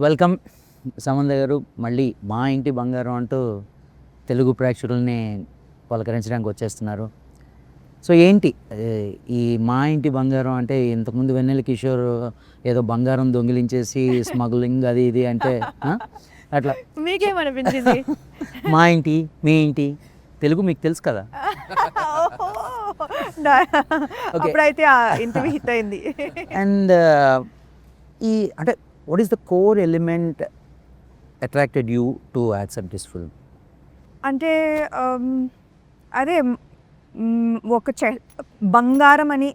Welcome Samantha గారు. మళ్ళీ మా ఇంటి బంగారం అంటూ తెలుగు ప్రేక్షకుల్ని పలకరించడానికి వచ్చేస్తున్నారు. సో ఏంటి ఈ మా ఇంటి బంగారం అంటే, ఇంతకుముందు వెన్నెల కిషోర్ ఏదో బంగారం దొంగిలించేసి స్మగ్లింగ్ అది ఇది అంటే అట్లా మీకేమనిపించింది? మా ఇంటి మీ ఇంటి తెలుగు మీకు తెలుసు కదా. అప్పుడైతే ఇంటర్వ్యూ హిట్ అయింది. అండ్ ఈ అంటే what is the core element attracted you to accept this film? అంటే అదే ఒక బంగారం అని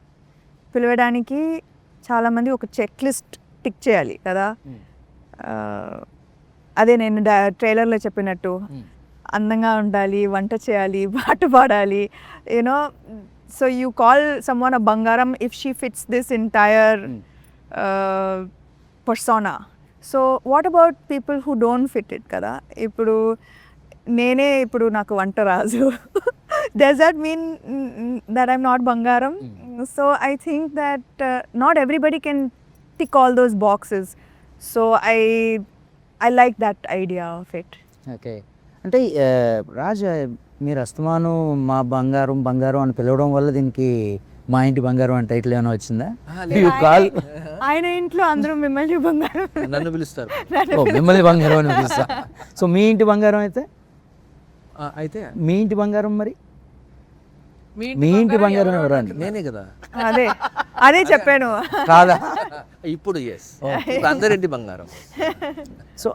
పిలవడానికి చాలామంది ఒక చెక్ లిస్ట్ టిక్ చేయాలి కదా. అదే నేను ట్రైలర్లో చెప్పినట్టు అందంగా ఉండాలి, వంట చేయాలి, పాట పాడాలి, you know. So you call someone a bangaram if she fits this entire persona. So what about people who don't fit it కదా. ఇప్పుడు ఇప్పుడు నాకు వంట రాజు, does that mean that I'm not bangaram? So I think that not everybody can tick all those boxes. So I like that idea of it. Okay. అంటే రాజ్, మీరు అస్తమాను మా బంగారం బంగారం అని పిలవడం వల్ల దీనికి మా ఇంటి బంగారం అని టైటిల్ ఏమైనా వచ్చిందా? ఆయన ఇంట్లో అందరూ మిమ్మల్ని బంగారం నన్ను పిలుస్తారు. మిమ్మల్ని బంగారం అని పిలుస్తా. సో మీ ఇంటి బంగారం అయితే మీ ఇంటి బంగారం, మరి మీ ఇంటి బంగారం ఎవరు అండి? నేనే కదా. అదే చెప్పాను కాదా? ఇప్పుడు ఎస్, అందరింటి బంగారం. సో